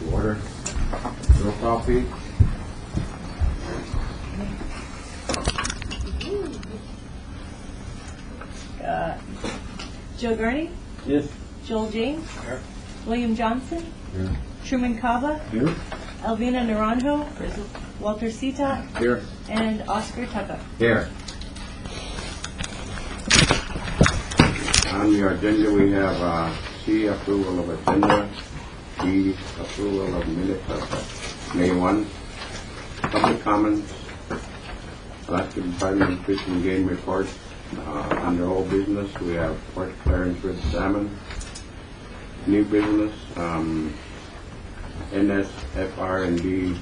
to order. Roll call, please. Joe Gurney? Yes. Joel James? Here. William Johnson? Here. Truman Cava? Here. Elvina Naranjo? Walter Sita? Here. And Oscar Tucka. Here. On the agenda, we have C, approval of agenda, B, approval of minutes of May 1, public comments, Alaska Department of Fish and Game reports. Under old business, we have Port Clarence Red Salmon. New business, NSFR&D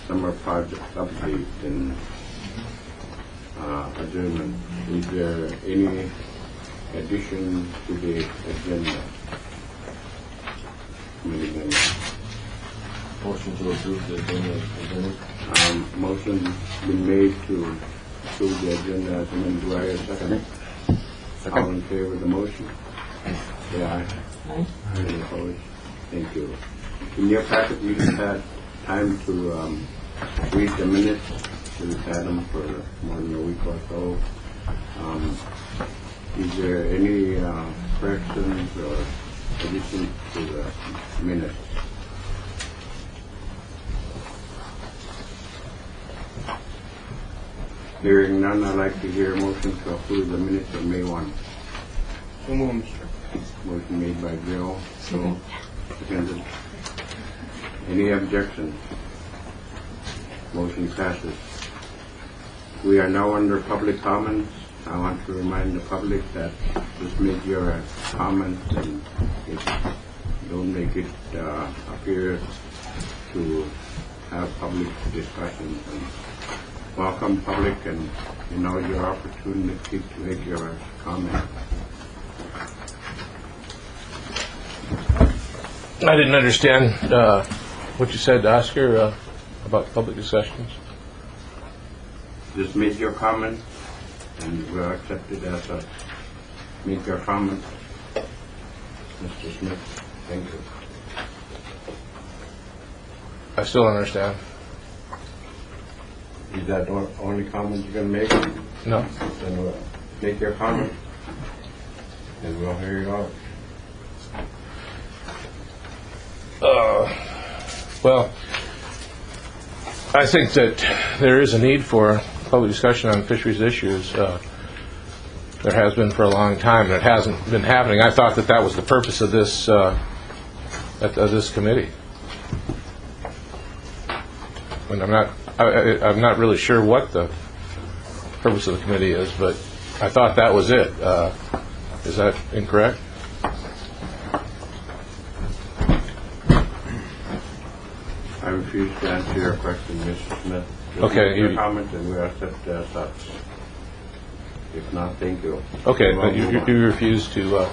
summer project update and adjournment. Is there any addition to the agenda? Motion to approve the agenda. Motion been made to approve the agenda as amended. Do I hear a second? Second. All in favor of the motion? Say aye. Aye. Any opposed? Thank you. In your packet, you just had time to read the minutes. We've had them for more than a week or so. Is there any corrections or additions to the minutes? Hearing none, I'd like to hear a motion to approve the minutes of May 1. So moved. Motion made by Joe. So, seconded. Any objections? Motion passes. We are now under public comments. I want to remind the public that just make your comments and don't make it appear to have public discussions. And welcome public, and you know your opportunity to make your comment. I didn't understand what you said, Oscar, about public discussions. Just make your comment, and we'll accept it as a make your comment. Mr. Smith, thank you. I still don't understand. Is that the only comment you're going to make? No. Then we'll make your comment, and we'll hear you out. Well, I think that there is a need for public discussion on fisheries issues. There has been for a long time, and it hasn't been happening. I thought that was the purpose of this this committee. And I'm not really sure what the purpose of the committee is, but I thought that was it. Is that incorrect? I refuse to answer your question, Mr. Smith. Just Okay. make your comment, and we'll accept it as such. If not, thank you. Okay, We'll but you move on. do refuse to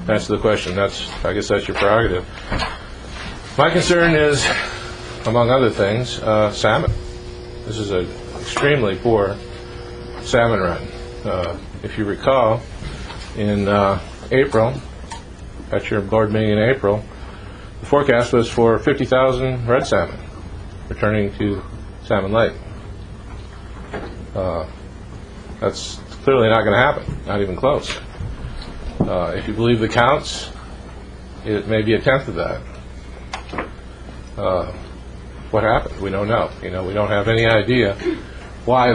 answer the question. I guess that's your prerogative. My concern is, among other things, salmon. This is an extremely poor salmon run. If you recall, in April, at your board meeting in April, the forecast was for 50,000 red salmon returning to Salmon Lake. That's clearly not going to happen, not even close. If you believe the counts, it may be a tenth of that. What happened? We don't know. We don't have any idea why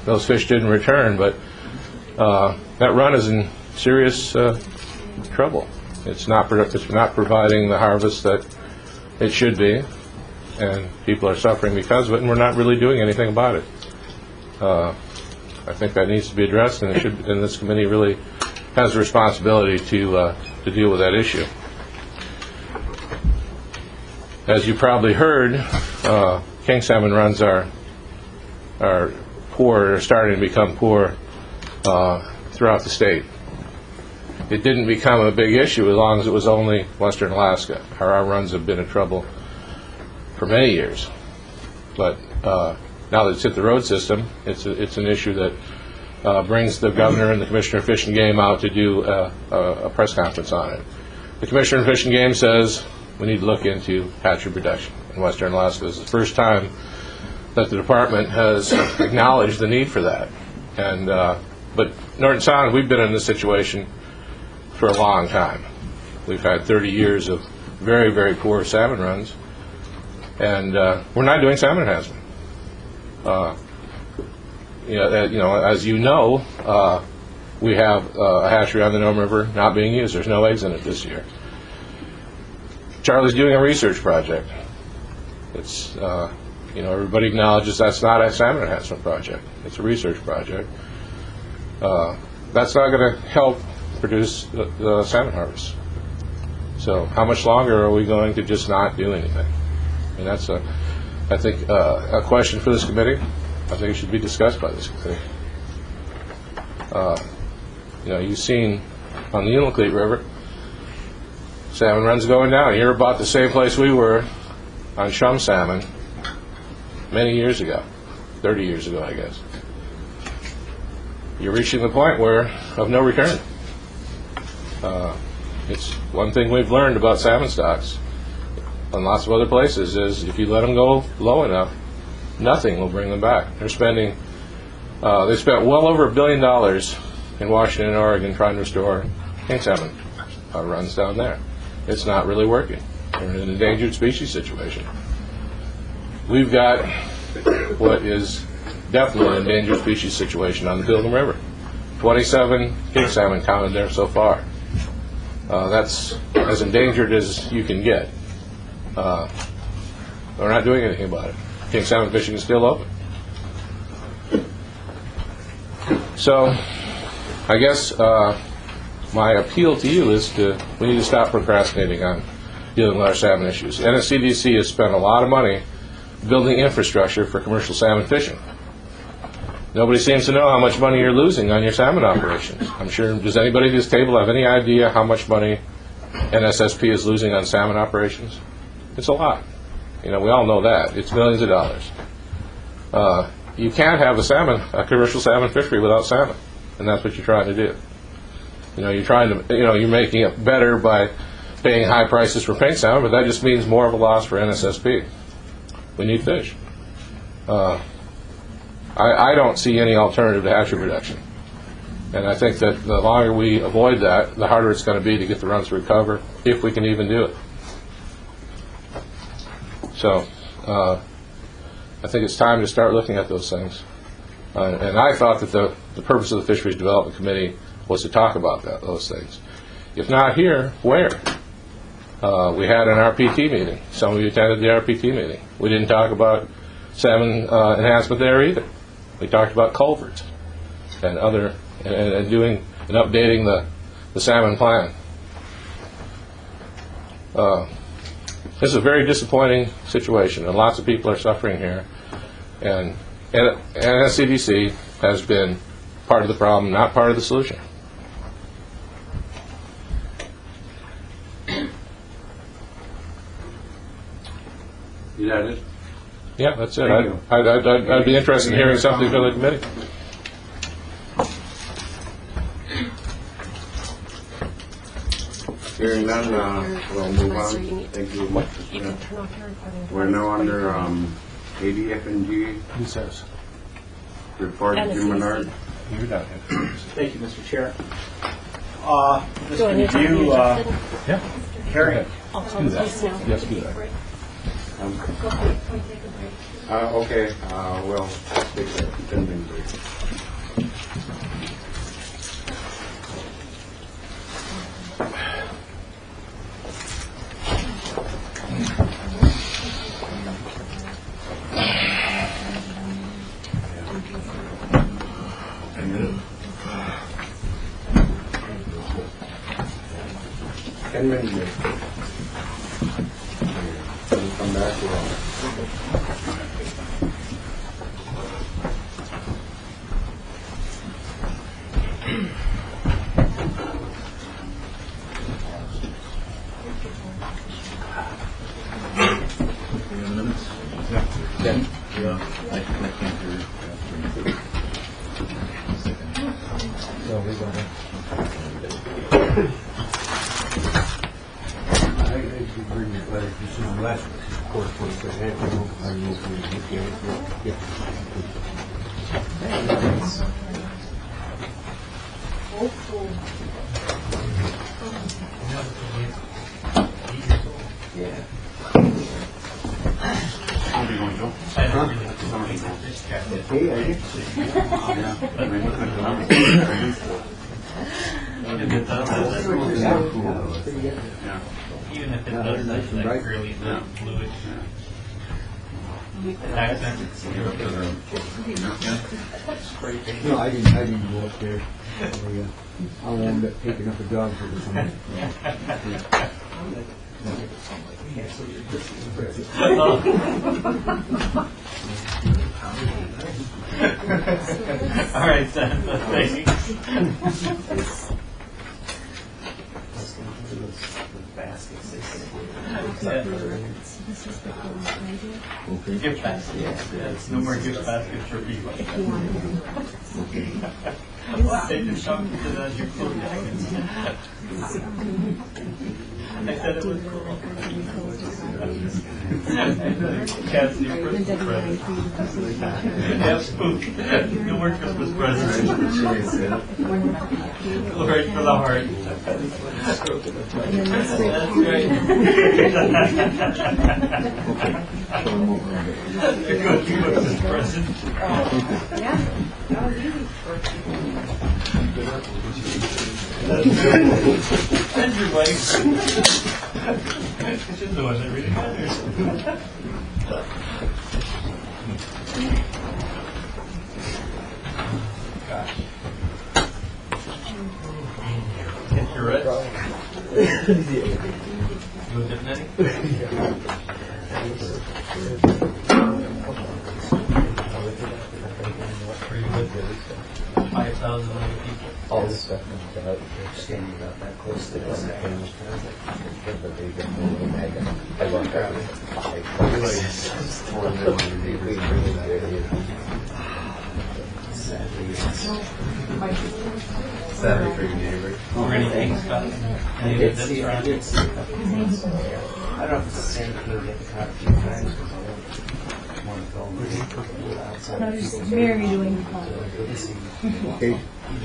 those fish didn't return, but that run is in serious trouble. It's not providing the harvest that it should be, and people are suffering because of it, and we're not really doing anything about it. I think that needs to be addressed, and this committee really has a responsibility to deal with that issue. As you probably heard, king salmon runs are poor, or starting to become poor throughout the state. It didn't become a big issue as long as it was only Western Alaska. Our runs have been in trouble for many years, but now that it's hit the road system, it's an issue that brings the governor and the commissioner of Fish and Game out to do a press conference on it. The commissioner of Fish and Game says we need to look into hatchery production in Western Alaska. This is the first time that the department has acknowledged the need for that. And but Norton Sound, we've been in this situation for a long time. We've had 30 years of very, very poor salmon runs, and we're not doing salmon enhancement. As you know, we have a hatchery on the Nome River not being used. There's no eggs in it this year. Charlie's doing a research project. It's everybody acknowledges that's not a salmon enhancement project. It's a research project. That's not going to help produce the salmon harvest. So how much longer are we going to just not do anything? And that's I think a question for this committee. I think it should be discussed by this committee. You've seen on the Unalakleet River, salmon runs going down. You're about the same place we were on chum salmon many years ago, 30 years ago, I guess. You're reaching the point of no return. It's one thing we've learned about salmon stocks and lots of other places is if you let them go low enough, nothing will bring them back. They spent well over $1 billion in Washington and Oregon trying to restore king salmon runs down there. It's not really working. We're in an endangered species situation. We've got what is definitely an endangered species situation on the Pilgrim River. 27 king salmon counted there so far. That's as endangered as you can get. We're not doing anything about it. King salmon fishing is still open. So, I guess my appeal to you is we need to stop procrastinating on dealing with our salmon issues. NSEDC has spent a lot of money building infrastructure for commercial salmon fishing. Nobody seems to know how much money you're losing on your salmon operations. I'm sure, does anybody at this table have any idea how much money NSSP is losing on salmon operations? It's a lot. We all know that. It's millions of dollars. You can't have a commercial salmon fishery without salmon, and that's what you're trying to do. You're making it better by paying high prices for pink salmon, but that just means more of a loss for NSSP. We need fish. I don't see any alternative to hatchery production. And I think that the longer we avoid that, the harder it's going to be to get the runs to recover, if we can even do it. So, I think it's time to start looking at those things. And I thought that the purpose of the Fisheries Development Committee was to talk about those things. If not here, where? We had an RPT meeting. Some of you attended the RPT meeting. We didn't talk about salmon enhancement there either. We talked about culverts and doing and updating the salmon plan. This is a very disappointing situation, and lots of people are suffering here. And NSEDC has been part of the problem, not part of the solution. Is that it? Yeah, that's it. Thank you. I'd be interested in hearing something from the committee. Hearing none, we'll move on. Thank you very much. We're now under ADF&G Who says? report. Jim Menard. You're not. Thank you, Mr. Chair. Just Do I to need to be review adjusted? Yeah. hearing. I'll call the police now. Yes, do that. Okay, we'll take a 10-minute break. We'll come back to Even if it does that, like really fluid accent. No, I didn't go up there. I wound up picking up a dog for the summer. All right, Santa, thanks. Gift basket. Yes, no more gift baskets for people. They just shove it as your clothes. I said it was cool. Cats need Christmas presents. Yep. No more Christmas presents. Glory for the heart. That's right. You're going to Christmas present. Yeah, that was easy. And your wife. She's the one that really matters. Gosh. Get your rest. You a dip, Pretty good. 5,000 other people. All this stuff about standing up that close to this. I walked out with 5 Sadly for your neighbor. Or anything, Scott? Any of this around? I don't know if it's the same thing you get the caught a few times because I don't want to film outside. No, just Mary doing the call. Okay. I'm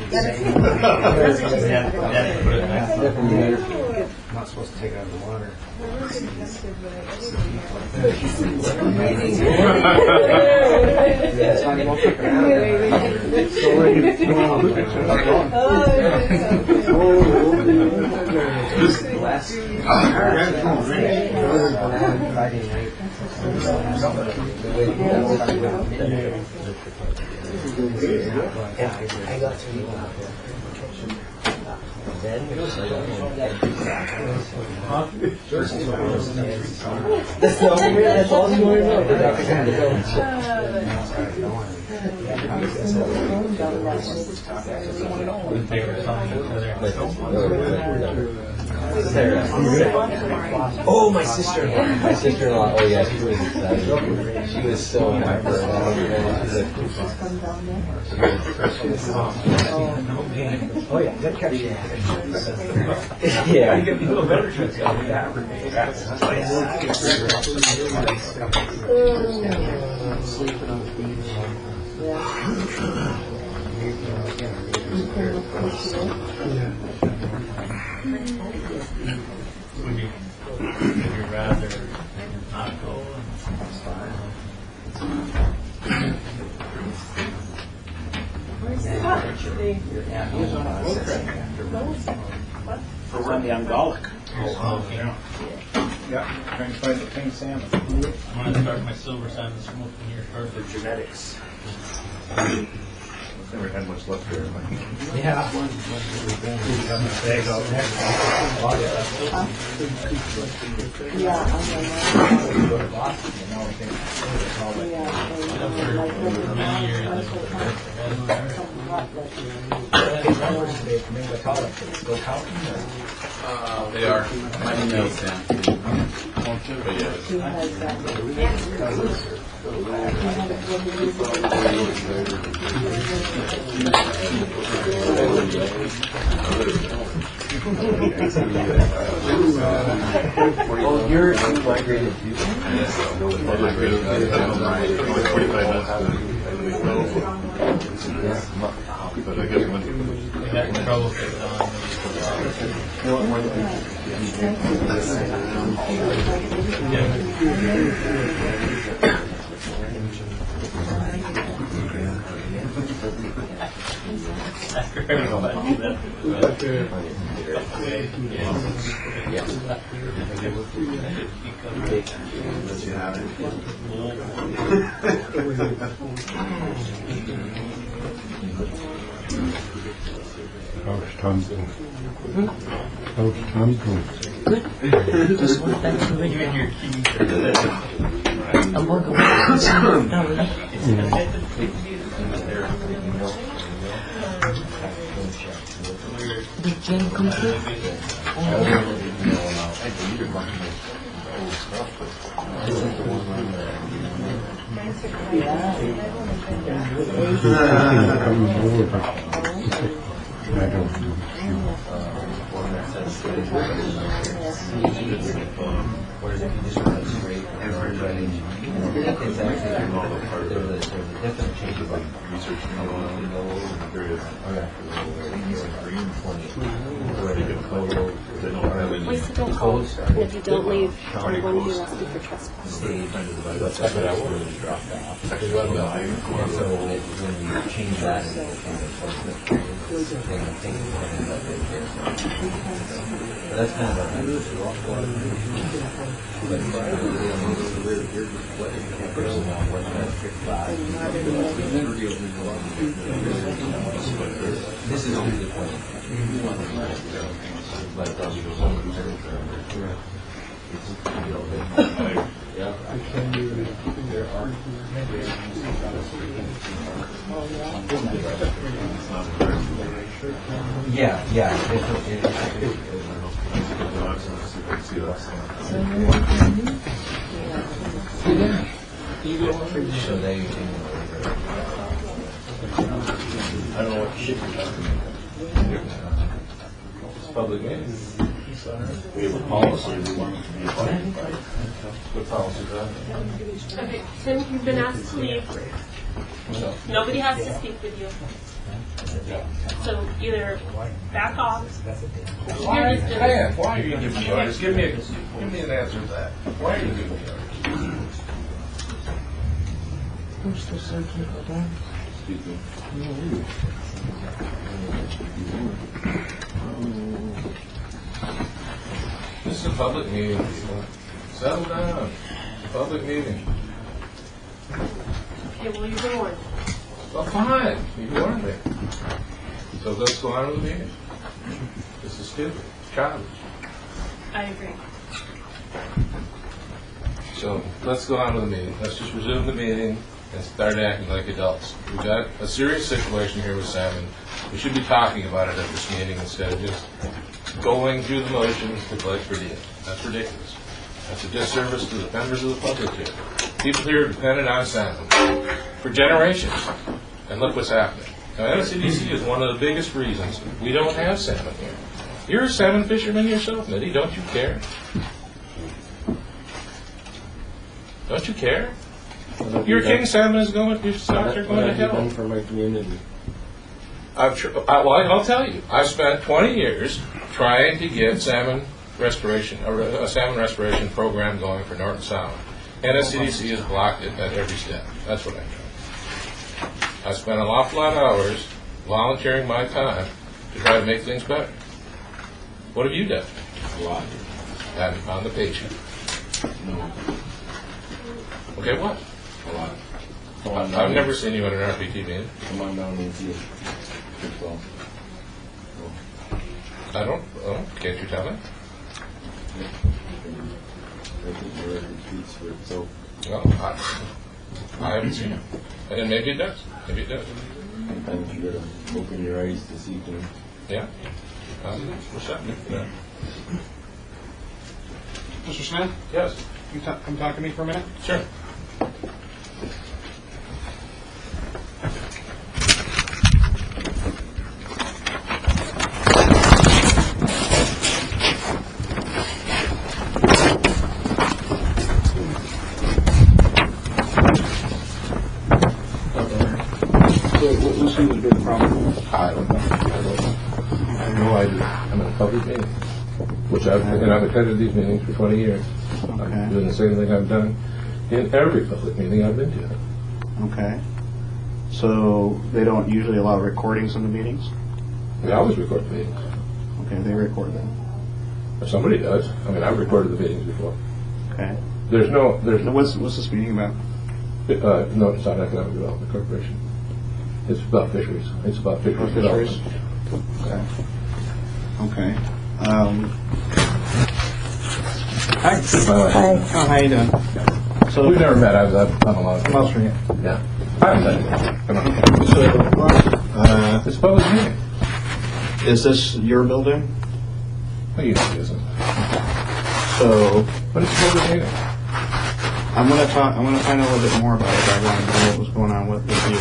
not supposed to take it out of the water. That's fine, you won't take it Friday night. I got to eat out there. Then that's all you want to know. Oh, my sister-in-law. My sister-in-law. Oh yeah, she was excited. She was so hyper. Oh yeah, that catch. Yeah. You get a little better chance of that. Sleeping on the beach. Would you rather not go? For one, the Angolic. Oh, yeah. Yeah, trying to find the king salmon. I'm going to start my silver salmon smoking here first. The genetics. I've never had much luck there. Yeah. They are. My email's down. But yeah. Oh, you're migrated too? But I guess when That trouble fit How's Tom doing? How's Tom doing? Just went back to the I'm working with Did Jen come through? I don't know. Please don't hold, and if you don't leave, I'm going to be arrested for trespass. That's what I wanted to drop off. So when you change that, but that's kind of this is only the point. Yeah. So they. I don't know what shit you're talking about. It's public meeting. We have a policy. What policy is that? Okay, Tim, you've been asked to leave. Nobody has to speak with you. So either back off. Why are you giving me orders? Give me an answer to that. Why are you giving me orders? Excuse me. This is a public meeting, people. Settle down. It's a public meeting. Okay, well, you're going. Well, fine. You warned me. So let's go on with the meeting. This is stupid. It's childish. I agree. So let's go on with the meeting. Let's just resume the meeting and start acting like adults. We've got a serious situation here with salmon. We should be talking about it at this meeting instead of just going through the motions to collect per diem. That's ridiculous. That's a disservice to the members of the public here. People here depended on salmon for generations. And look what's happening. Now, NSEDC is one of the biggest reasons we don't have salmon here. You're a salmon fisherman yourself, Mitty. Don't you care? Don't you care? Your king salmon is going, your stocks are going to hell. For my community. I'll tell you. I spent 20 years trying to get salmon restoration, a salmon restoration program going for Norton Sound. NSEDC has blocked it at every step. That's what I know. I spent an awful lot of hours volunteering my time to try to make things better. What have you done? A lot. And on the patient. No. Okay, what? A lot. I've never seen you at an RPT meeting. Come on down and see it. I don't. Oh, can't you tell me? I think the record speaks for itself. Well, I haven't seen it. And maybe it does. Maybe it does. Sometimes you gotta open your eyes to see things. Yeah. What's up? Yeah. Mr. Smith, Yes. can you come talk to me for a minute? Sure. seems to be the problem. I don't know. I have no idea. I'm in a public meeting, which I've attended these meetings for 20 years. I'm doing the same thing I've done in every public meeting I've been to. Okay. So they don't usually allow recordings in the meetings? They always record the meetings. Okay, they record them. If somebody does. I mean, I've recorded the meetings before. Okay. There's no, What's this meeting about? no, it's not Economic Development Corporation. It's about fisheries. It's about fisheries Fisheries? development. Okay. Hi. Hi. Oh, how you doing? So We've never met. I've done a lot of Come out here. Yeah. I haven't done it. Come on. It's a public meeting. Is this your building? Well, you know it isn't. So But it's a public meeting. I'm going to find out a little bit more about it. I want to know what was going on with you because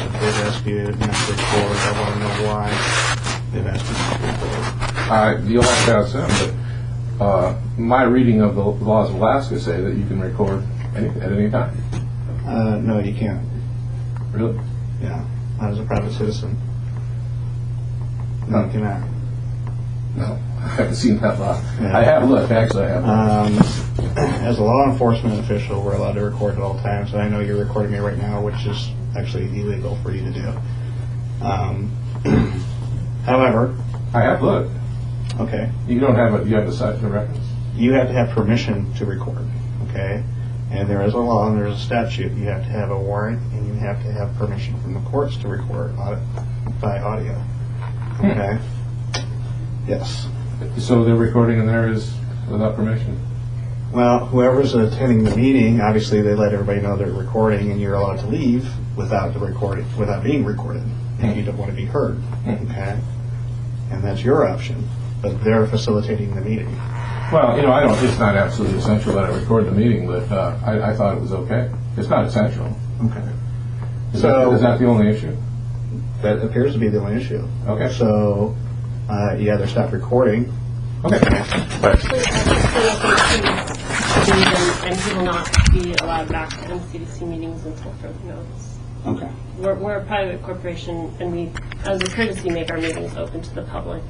if they've asked you not to record, I want to know why they've asked you not to record. You'll have to ask them, but my reading of the laws of Alaska say that you can record at any time. No, you can't. Really? Yeah, as a private citizen. No, you cannot. No. I haven't seen that law. Yeah. I have looked, actually. I have. As a law enforcement official, we're allowed to record at all times, and I know you're recording me right now, which is actually illegal for you to do. However, I have looked. okay, You don't have you have a site for reference. you have to have permission to record, okay? And there is a law and there's a statute. You have to have a warrant and you have to have permission from the courts to record by audio, okay? Yes. So the recording in there is without permission? Well, whoever's attending the meeting, obviously they let everybody know they're recording, and you're allowed to leave without being recorded, if you don't want to be heard. Okay, and that's your option. But they're facilitating the meeting. Well, it's not absolutely essential that I record the meeting, but I thought it was okay. It's not essential. Okay, Is that the only issue? that appears to be the only issue. Okay. So you either stop recording. Okay. And he will not be allowed back to NSEDC meetings until further notice. Okay. We're a private corporation, and we, as a courtesy, make our meetings open to the public.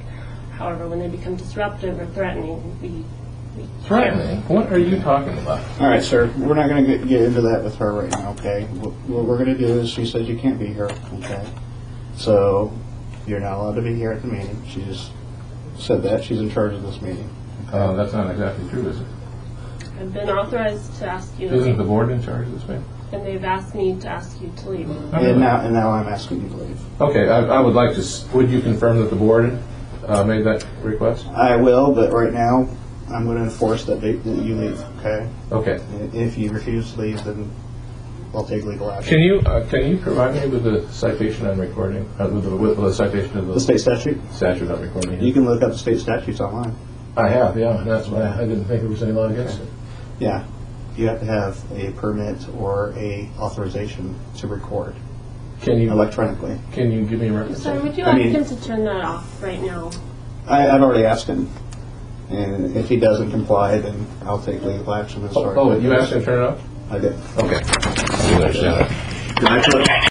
However, when they become disruptive or threatening, we Threatening? What are you talking about? All right, sir. We're not going to get into that with her right now. Okay. What we're going to do is she says you can't be here. Okay. So you're not allowed to be here at the meeting. She just said that. She's in charge of this meeting. That's not exactly true, is it? I've been authorized to ask you to Isn't leave, the board in charge of this meeting? and they've asked me to ask you to leave. And now I'm asking you to leave. Okay, I would like to. Would you confirm that the board made that request? I will, but right now I'm going to enforce that you leave. Okay. Okay. If you refuse to leave, then I'll take legal action. Can you provide me with the citation on recording? With the citation of The state statute? statute on recording? You can look up the state statutes online. I have, yeah. And that's why I didn't think there was any law against it. Yeah. You have to have a permit or a authorization to record Can you electronically. Can you give me a reference? Sorry, would you I ask mean- him to turn that off right now? I've already asked him. And if he doesn't comply, then I'll take legal action. As far Oh, as you asked him to turn it off? I did. Okay. I didn't understand that. Can I put